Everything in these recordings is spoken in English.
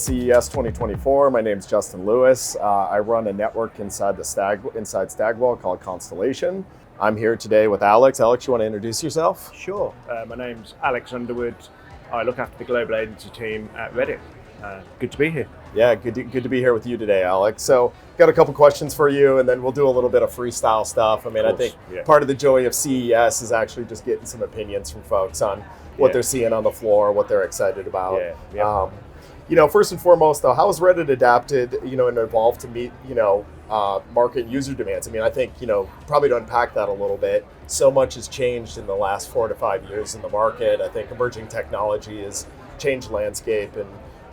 CES 2024. My name's Justin Lewis. I run a network inside Stagwell called Constellation. I'm here today with Alex. Alex, you want to introduce yourself? Sure. My name's Alex Underwood. I look after the global agency team at Reddit. Good to be here. Yeah, good to be here with you today, Alex. So, got a couple questions for you, and then we'll do a little bit of freestyle stuff. I mean, I think part of the joy of CES is actually just getting some opinions from folks on what they're seeing on the floor, what they're excited about. First and foremost, though, how has Reddit adapted, and evolved to meet, market user demands? I mean, I think, probably to unpack that a little bit, so much has changed in the last 4 to 5 years in the market. I think emerging technology has changed landscape, and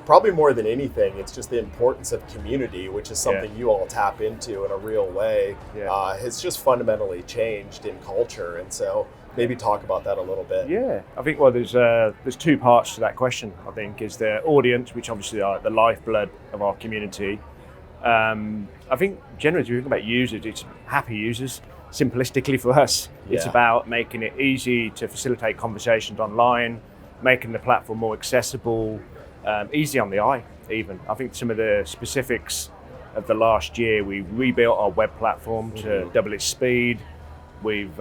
probably more than anything, it's just the importance of community, which is something you all tap into in a real way, has just fundamentally changed in culture. And so maybe talk about that a little bit. Yeah, I think, there's two parts to that question. I think is the audience, which obviously are the lifeblood of our community. I think generally, if you think about users, it's happy users. Simplistically for us, it's about making it easy to facilitate conversations online, making the platform more accessible, easy on the eye even. I think some of the specifics of the last year, we rebuilt our web platform to double its speed. We've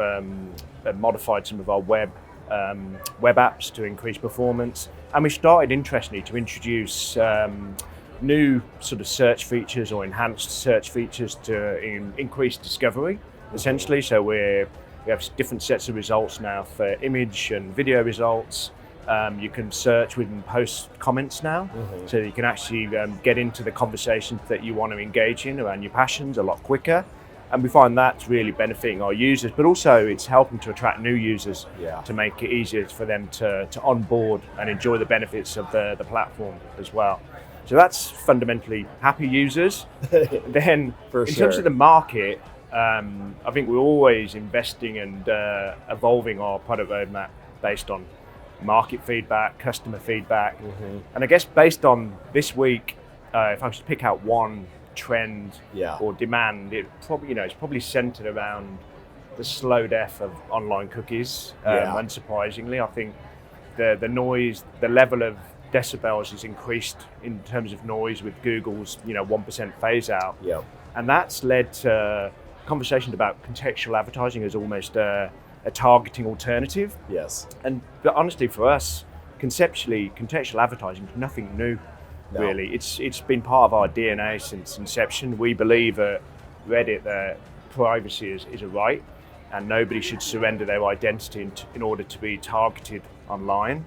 modified some of our web apps to increase performance. And we started, interestingly, to introduce new sort of search features or enhanced search features to increase discovery, essentially. So we have different sets of results now for image and video results. You can search within post comments now, so you can actually get into the conversations that you want to engage in around your passions a lot quicker. And we find that's really benefiting our users, but also it's helping to attract new users to make it easier for them to onboard and enjoy the benefits of the platform as well. So that's fundamentally happy users. Then in terms of the market, I think we're always investing and evolving our product roadmap based on market feedback, customer feedback. And I guess based on this week, if I was to pick out one trend or demand, it's probably centered around the slow death of online cookies. Unsurprisingly, I think the noise, the level of decibels has increased in terms of noise with Google's 1% phase out. And that's led to conversations about contextual advertising as almost a targeting alternative. But honestly, for us, conceptually, contextual advertising is nothing new. Really, it's been part of our DNA since inception. We believe at Reddit that privacy is a right, and nobody should surrender their identity in order to be targeted online.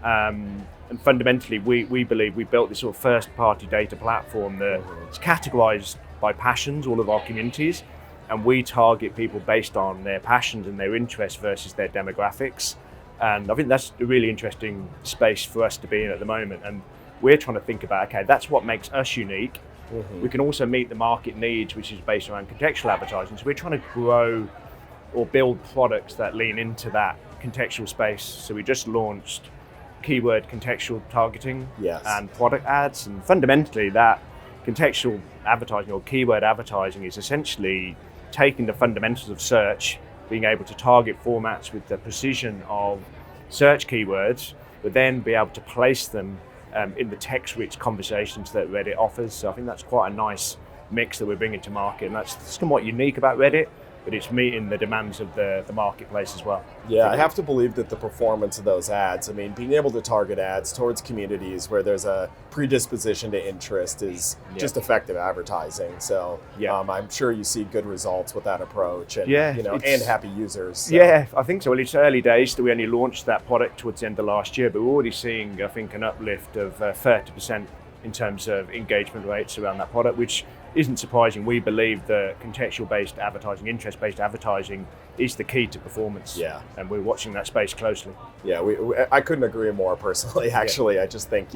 And fundamentally, we believe we built this sort of first-party data platform that's categorized by passions, all of our communities, and we target people based on their passions and their interests versus their demographics. And I think that's a really interesting space for us to be in at the moment. And we're trying to think about, okay, that's what makes us unique. We can also meet the market needs, which is based around contextual advertising. So we're trying to grow or build products that lean into that contextual space. So we just launched keyword contextual targeting and product ads. And fundamentally, that contextual advertising or keyword advertising is essentially taking the fundamentals of search, being able to target formats with the precision of search keywords, but then be able to place them in the text-rich conversations that Reddit offers. So I think that's quite a nice mix that we're bringing to market, and that's somewhat unique about Reddit, but it's meeting the demands of the marketplace as well. I have to believe that the performance of those ads, I mean, being able to target ads towards communities where there's a predisposition to interest is just effective advertising. So I'm sure you see good results with that approach, and and happy users. So. Yeah, I think so. Well, it's early days. We only launched that product towards the end of last year, but we're already seeing, I think, an uplift of 30% in terms of engagement rates around that product, which isn't surprising. We believe that contextual-based advertising, interest-based advertising is the key to performance. And we're watching that space closely. I couldn't agree more personally, actually. I just think,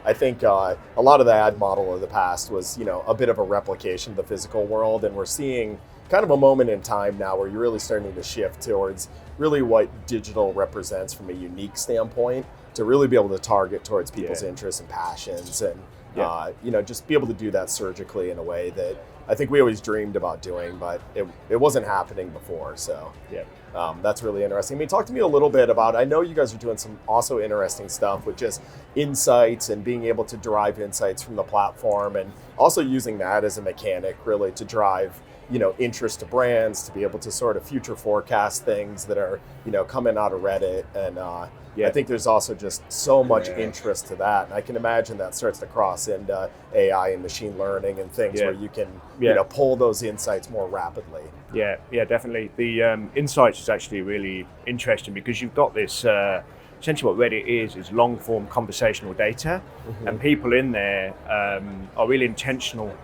I think a lot of the ad model of the past was, a bit of a replication of the physical world. And we're seeing kind of a moment in time now where you're really starting to shift towards really what digital represents from a unique standpoint to really be able to target towards people's interests and passions. And Just be able to do that surgically in a way that I think we always dreamed about doing, but it wasn't happening before. So that's really interesting. I mean, talk to me a little bit about, I know you guys are doing some also interesting stuff with just insights and being able to derive insights from the platform, and also using that as a mechanic really to drive interest to brands, to be able to sort of future forecast things that are coming out of Reddit. And I think there's also just so much interest to that, and I can imagine that starts to cross into AI and machine learning and things where you can pull those insights more rapidly. Yeah, definitely. The insights is actually really interesting because you've got this essentially what Reddit is long form conversational data, and people in there are really intentional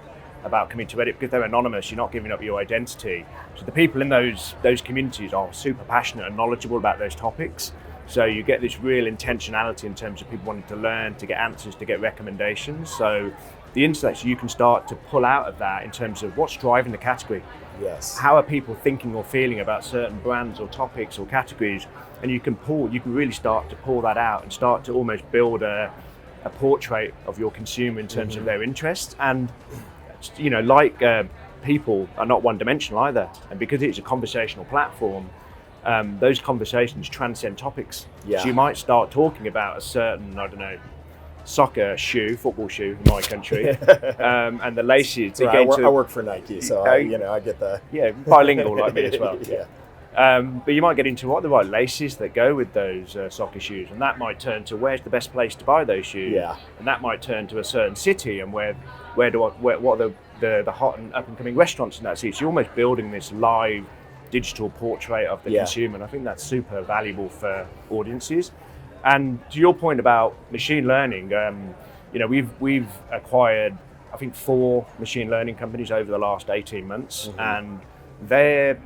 about coming to Reddit because they're anonymous. You're not giving up your identity. So the people in those communities are super passionate and knowledgeable about those topics. So you get this real intentionality in terms of people wanting to learn, to get answers, to get recommendations. So the insights you can start to pull out of that in terms of what's driving the category. Yes. How are people thinking or feeling about certain brands or topics or categories? And you can really start to pull that out and start to almost build a portrait of your consumer in terms of their interests. And people are not one-dimensional either, and because it's a conversational platform, those conversations transcend topics. So you might start talking about a certain, soccer shoe, football shoe in my country, and the laces. I work for Nike, so I get the bilingual like me as well. But you might get into what are the right laces that go with those soccer shoes, and that might turn to where's the best place to buy those shoes, and that might turn to a certain city and what are the hot and up and coming restaurants in that city. So you're almost building this live digital portrait of the consumer, and I think that's super valuable for audiences. And to your point about machine learning, we've acquired I think 4 machine learning companies over the last 18 months, and they're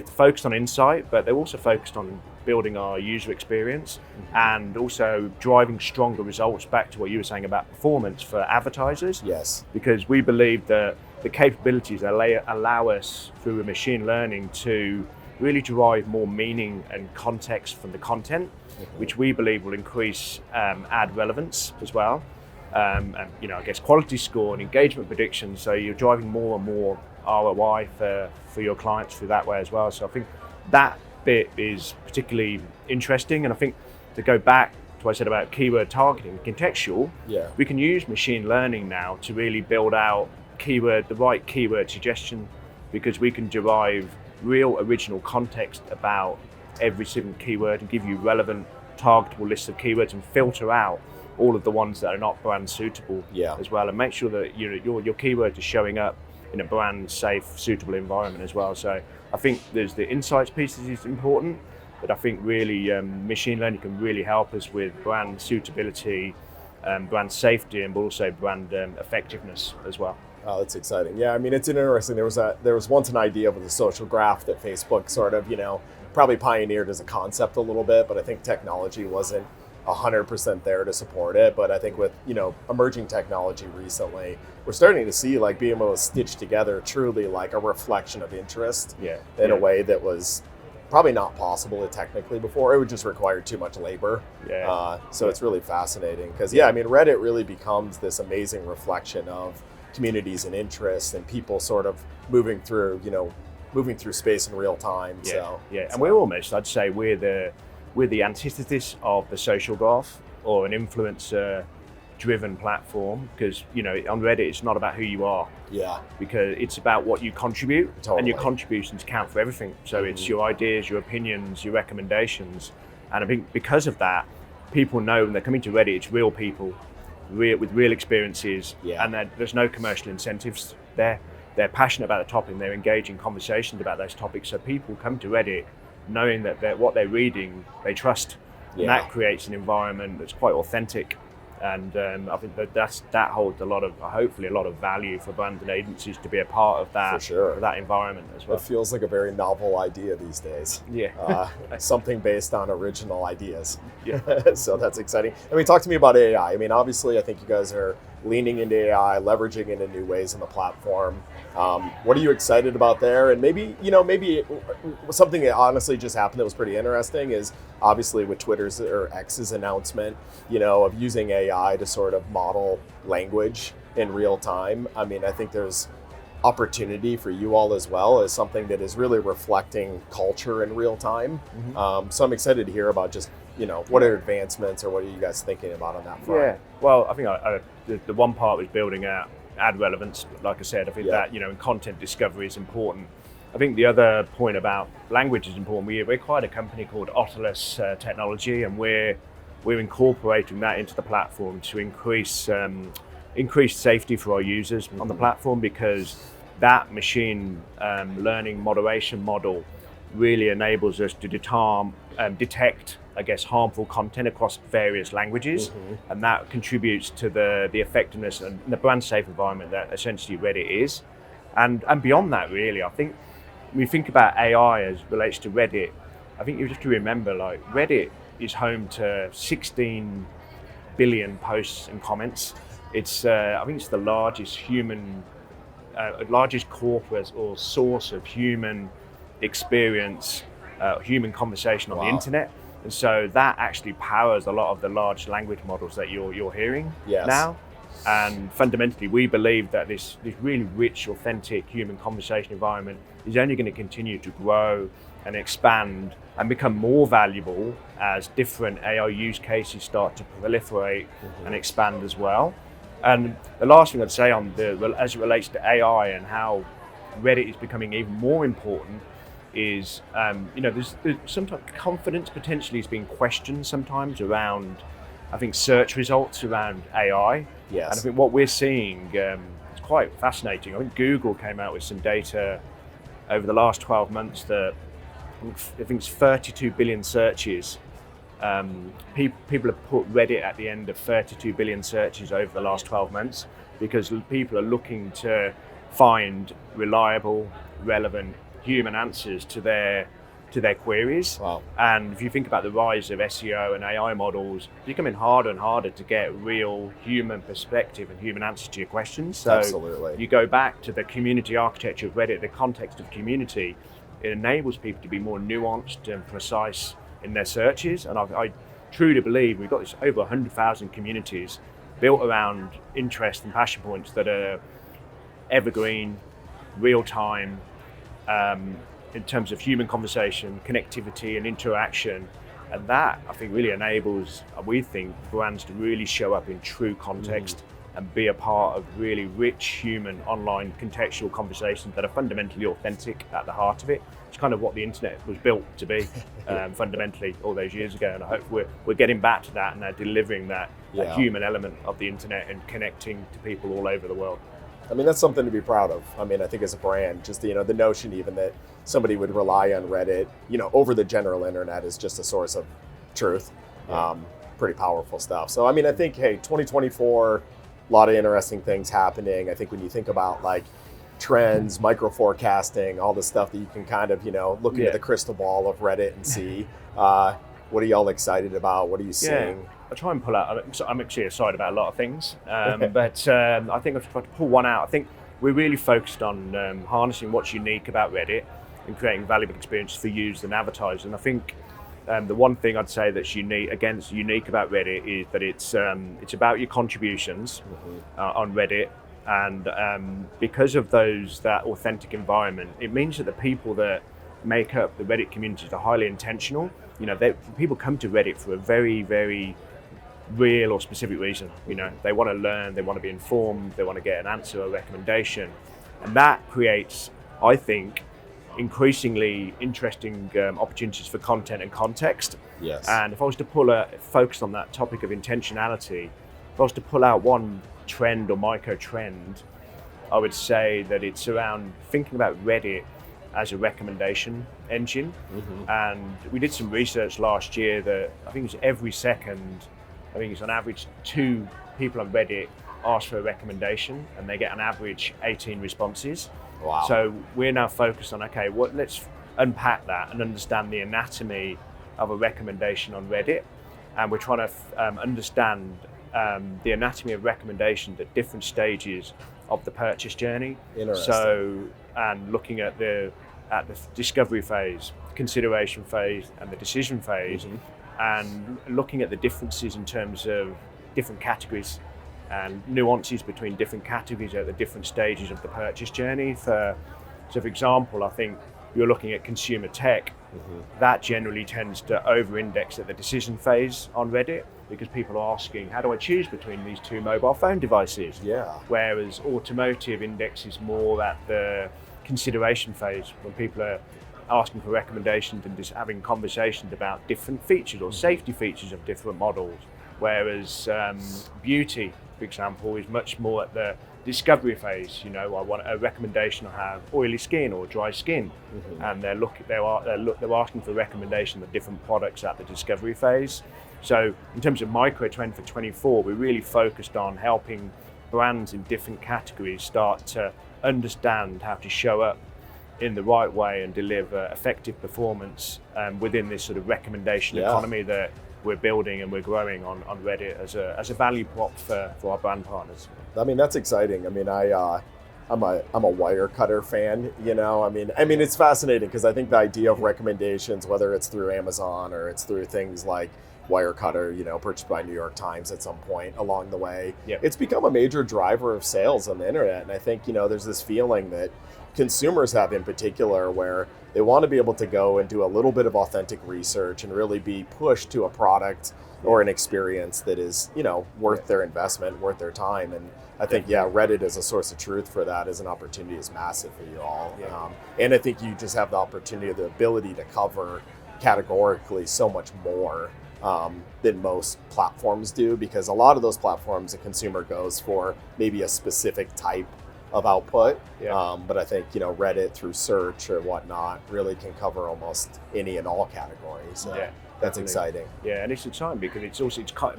focused on insight, but they're also focused on building our user experience and also driving stronger results, back to what you were saying about performance for advertisers. Yes. Because we believe that the capabilities allow us through a machine learning to really derive more meaning and context from the content, which we believe will increase ad relevance as well. And I guess quality score and engagement predictions. So you're driving more and more ROI for your clients through that way as well. So I think that bit is particularly interesting. And I think to go back to what I said about keyword targeting, contextual, we can use machine learning now to really build out the right keyword suggestion, because we can derive real original context about every single keyword and give you relevant targetable lists of keywords and filter out all of the ones that are not brand suitable as well, and make sure that your keyword is showing up in a brand safe, suitable environment as well. So I think there's the insights piece that is important, but I think really machine learning can really help us with brand suitability, brand safety, and also brand effectiveness as well. Oh, that's exciting. Yeah, I mean, it's interesting. There was once an idea with a social graph that Facebook sort of, probably pioneered as a concept a little bit, but I think technology wasn't 100% there to support it. But I think with, emerging technology recently, we're starting to see like being able to stitch together truly like a reflection of interest in a way that was probably not possible technically before. It would just require too much labor. So it's really fascinating because, Reddit really becomes this amazing reflection of communities and interests and people sort of moving through space in real time. And we're almost, I'd say we're the antithesis of the social graph or an influencer driven platform, because on Reddit it's not about who you are, because it's about what you contribute, and your contributions count for everything. So it's your ideas, your opinions, your recommendations, and I think because of that, people know when they're coming to Reddit it's real people with real experiences, and there's no commercial incentives there. They're passionate about the topic and they're engaging conversations about those topics, so people come to Reddit knowing that what they're reading they trust, and that creates an environment that's quite authentic. And I think that holds hopefully a lot of value for brands and agencies to be a part of that, that environment as well. It feels like a very novel idea these days. Something based on original ideas. So that's exciting. I mean, talk to me about AI. I mean, obviously, I think you guys are leaning into AI, leveraging it in new ways in the platform. What are you excited about there? And maybe something that honestly just happened that was pretty interesting is obviously with Twitter's or X's announcement, of using AI to sort of model language in real time. I mean, I think there's opportunity for you all as well as something that is really reflecting culture in real time. So I'm excited to hear about just, what are advancements or what are you guys thinking about on that front? Yeah, well, I think the one part was building out ad relevance. Like I said, I think that, in content discovery is important. I think the other point about language is important. We acquired a company called Oculus Technology, and we're incorporating that into the platform to increase safety for our users on the platform, because that machine learning moderation model really enables us to detect, I guess, harmful content across various languages, and that contributes to the effectiveness and the brand safe environment that essentially Reddit is. And beyond that, really, I think when we think about AI as relates to Reddit, I think you have to remember, like, Reddit is home to 16 billion posts and comments. It's I think it's the largest largest corpus or source of human experience, human conversation on the internet. And so that actually powers a lot of the large language models that you're hearing now. And fundamentally, we believe that this really rich, authentic human conversation environment is only going to continue to grow and expand and become more valuable as different AI use cases start to proliferate and expand as well. And the last thing I'd say as it relates to AI and how Reddit is becoming even more important is, there's sometimes confidence potentially is being questioned sometimes around, I think, search results around AI. Yes. And I think what we're seeing is quite fascinating. I think Google came out with some data over the last 12 months that I think it's 32 billion searches. People have put Reddit at the end of 32 billion searches over the last 12 months because people are looking to find reliable, relevant human answers to their queries. Wow. And if you think about the rise of SEO and AI models, it's becoming harder and harder to get real human perspective and human answers to your questions. So absolutely. You go back to the community architecture of Reddit, the context of community, it enables people to be more nuanced and precise in their searches. And I truly believe we've got this over 100,000 communities built around interest and passion points that are evergreen, real time, in terms of human conversation, connectivity and interaction. And that, I think, really enables, we think, brands to really show up in true context and be a part of really rich human online contextual conversations that are fundamentally authentic at the heart of it. It's kind of what the internet was built to be, fundamentally, all those years ago. And I hope we're getting back to that and now delivering that human element of the internet and connecting to people all over the world. I mean, that's something to be proud of. I mean, I think as a brand, just, the notion even that somebody would rely on Reddit, over the general internet is just a source of truth. Pretty powerful stuff. So, I mean, I think, hey, 2024, a lot of interesting things happening. I think when you think about like trends, micro forecasting, all the stuff that you can kind of, look into the crystal ball of Reddit and see, what are y'all excited about? What are you seeing? I try and pull out, I'm actually excited about a lot of things, but I think I've tried to pull one out. I think we're really focused on harnessing what's unique about Reddit and creating valuable experiences for users and advertisers. And I think the one thing I'd say that's unique about Reddit is that it's about your contributions on Reddit. And because of that authentic environment, it means that the people that make up the Reddit communities are highly intentional. People come to Reddit for a very, very real or specific reason. They want to learn, they want to be informed, they want to get an answer or recommendation. And that creates, I think, increasingly interesting opportunities for content and context. Yes. And if I was to focus on that topic of intentionality, if I was to pull out one trend or micro trend, I would say that it's around thinking about Reddit as a recommendation engine. And we did some research last year that I think it's every second, I think it's on average 2 people on Reddit ask for a recommendation and they get an average 18 responses. Wow. So we're now focused on, let's unpack that and understand the anatomy of a recommendation on Reddit. And we're trying to understand the anatomy of recommendations at different stages of the purchase journey. Interesting. So, and looking at the discovery phase, consideration phase, and the decision phase, and looking at the differences in terms of different categories and nuances between different categories at the different stages of the purchase journey. So for example, I think you're looking at consumer tech, that generally tends to over-index at the decision phase on Reddit, because people are asking, how do I choose between these two mobile phone devices? Yeah. Whereas automotive indexes more at the consideration phase, when people are asking for recommendations and just having conversations about different features or safety features of different models. Whereas beauty, for example, is much more at the discovery phase. You know, I want a recommendation. I have oily skin or dry skin, and they're asking for recommendation of different products at the discovery phase. So in terms of micro trend for 24, we're really focused on helping brands in different categories start to understand how to show up in the right way and deliver effective performance within this sort of recommendation economy that we're building and we're growing on Reddit as a value prop for our brand partners. I mean, that's exciting. I mean, I'm a wire cutter fan, you know. I mean it's fascinating because I think the idea of recommendations, whether it's through Amazon or it's through things like Wirecutter, you know, purchased by New York Times at some point along the way, it's become a major driver of sales on the internet. And I think, you know, there's this feeling that consumers have in particular where they want to be able to go and do a little bit of authentic research and really be pushed to a product or an experience that is, you know, worth their investment, worth their time. And I think, Reddit as a source of truth for that as an opportunity is massive for you all. And I think you just have the opportunity, the ability to cover categorically so much more than most platforms do, because a lot of those platforms, a consumer goes for maybe a specific type of output. But I think, you know, Reddit through search or whatnot really can cover almost any and all categories. So that's exciting. Yeah, and it's exciting because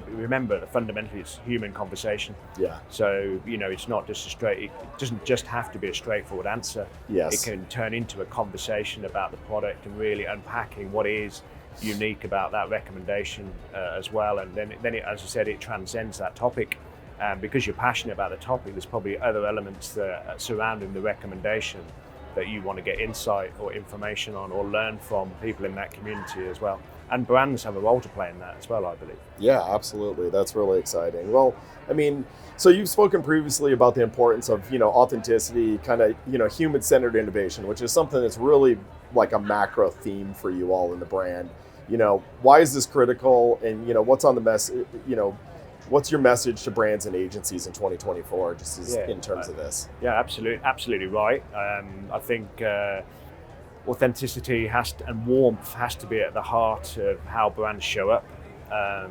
remember that fundamentally it's human conversation. So, you know, it's not just it doesn't just have to be a straightforward answer. It can turn into a conversation about the product and really unpacking what is unique about that recommendation as well. And then it, as I said, it transcends that topic. Because you're passionate about the topic, there's probably other elements surrounding the recommendation that you want to get insight or information on or learn from people in that community as well. And brands have a role to play in that as well, I believe. Yeah, absolutely. That's really exciting. Well, I mean, so you've spoken previously about the importance of, you know, authenticity, kind of, you know, human-centered innovation, which is something that's really like a macro theme for you all in the brand. You know, why is this critical? And, you know, what's on the message, you know, what's your message to brands and agencies in 2024, just as in terms of this? Yeah, absolutely right. I think authenticity and warmth has to be at the heart of how brands show up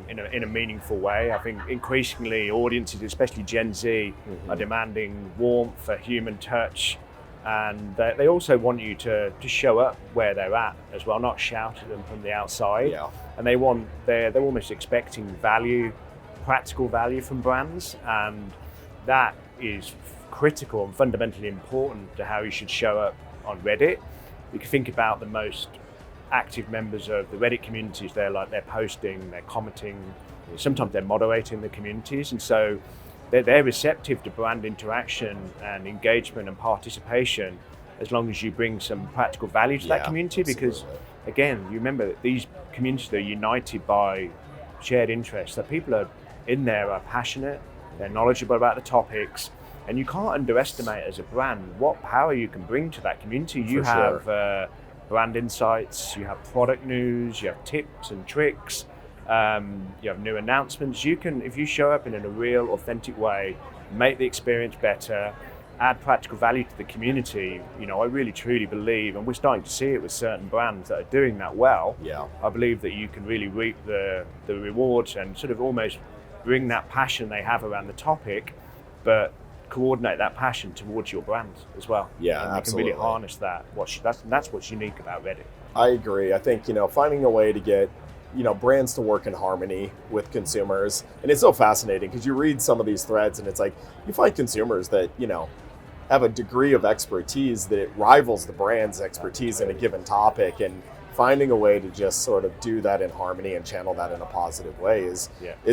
in a meaningful way. I think increasingly audiences, especially Gen Z, are demanding warmth, a human touch, and they also want you to show up where they're at as well, not shout at them from the outside. And they're almost expecting value, practical value from brands, and that is critical and fundamentally important to how you should show up on Reddit. You can think about the most active members of the Reddit communities. They're posting, they're commenting, sometimes they're moderating the communities, and so they're receptive to brand interaction and engagement and participation as long as you bring some practical value to that community. Because again, you remember that these communities are united by shared interests, that people are in there are passionate, they're knowledgeable about the topics, and you can't underestimate as a brand what power you can bring to that community. You have brand insights, you have product news, you have tips and tricks, you have new announcements. You can, if you show up in a real, authentic way, make the experience better, add practical value to the community. You know, I really truly believe, and we're starting to see it with certain brands that are doing that well. I believe that you can really reap the rewards and sort of almost bring that passion they have around the topic, but coordinate that passion towards your brand as well. And absolutely. You can really harness that. That's what's unique about Reddit. I agree. I think, you know, finding a way to get, you know, brands to work in harmony with consumers, and it's so fascinating because you read some of these threads and it's like you find consumers that, you know, have a degree of expertise that it rivals the brand's expertise in a given topic, and finding a way to just sort of do that in harmony and channel that in a positive way is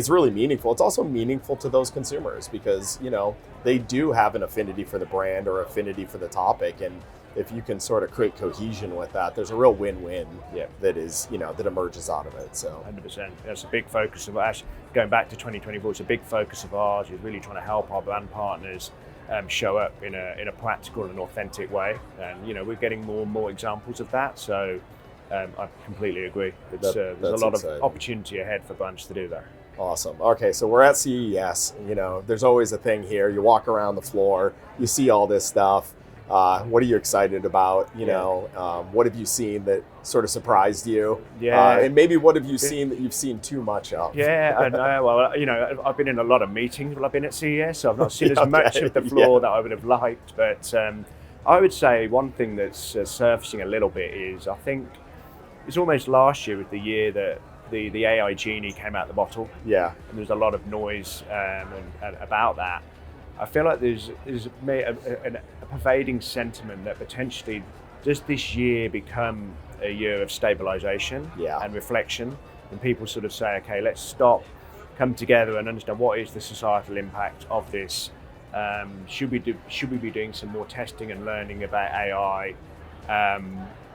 really meaningful. It's also meaningful to those consumers because, they do have an affinity for the brand or affinity for the topic. And if you can sort of create cohesion with that, there's a real win-win that is, that emerges out of it. So 100%. That's a big focus of actually going back to 2024. It's a big focus of ours. Is really trying to help our brand partners show up in a practical and authentic way. And we're getting more and more examples of that. So I completely agree. There's a lot of opportunity ahead for brands to do that. Awesome. Okay, so we're at CES. There's always a thing here. You walk around the floor, you see all this stuff. What are you excited about? What have you seen that sort of surprised you? And maybe what have you seen that you've seen too much of? I know. Well, I've been in a lot of meetings while I've been at CES, so I've not seen as much of the floor that I would have liked. But I would say one thing that's surfacing a little bit is I think it's almost last year was the year that the AI genie came out the bottle. Yeah. And there's a lot of noise and about that. I feel like there's a pervading sentiment that potentially does this year become a year of stabilization and reflection, and people sort of say, okay, let's stop, come together and understand what is the societal impact of this. Should we be doing some more testing and learning about AI,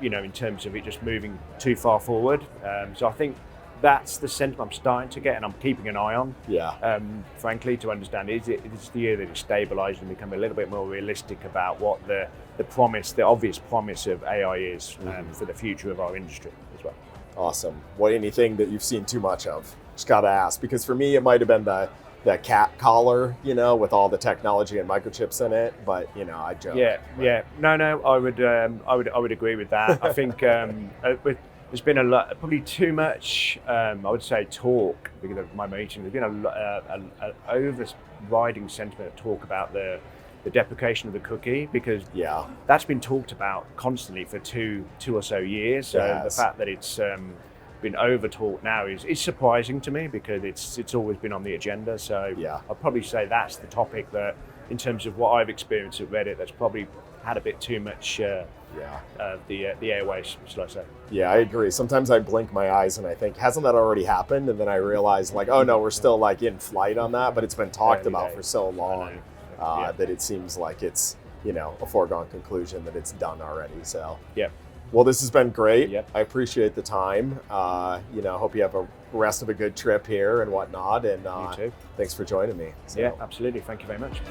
in terms of it just moving too far forward? So I think that's the sentiment I'm starting to get, and I'm keeping an eye on. Frankly, to understand is the year that it's stabilised and become a little bit more realistic about what the obvious promise of AI is for the future of our industry as well. Awesome. What anything that you've seen too much of? Just got to ask, because for me it might have been the cat collar, with all the technology and microchips in it, but I joke. No, I would agree with that. I think there's been a lot, probably too much, I would say, talk because of my meeting. There's been an overriding sentiment of talk about the deprecation of the cookie, because that's been talked about constantly for two or so years. So the fact that it's been over talked now is surprising to me, because it's always been on the agenda. So I'd probably say that's the topic that, in terms of what I've experienced at Reddit, that's probably had a bit too much the airways, shall I say. Yeah, I agree. Sometimes I blink my eyes and I think, hasn't that already happened? And then I realize, oh no, we're still in flight on that, but it's been talked about for so long that it seems like it's a foregone conclusion that it's done already. So well, this has been great. I appreciate the time. Hope you have a rest of a good trip here and whatnot. And you too. Thanks for joining me. So. Yeah, absolutely. Thank you very much.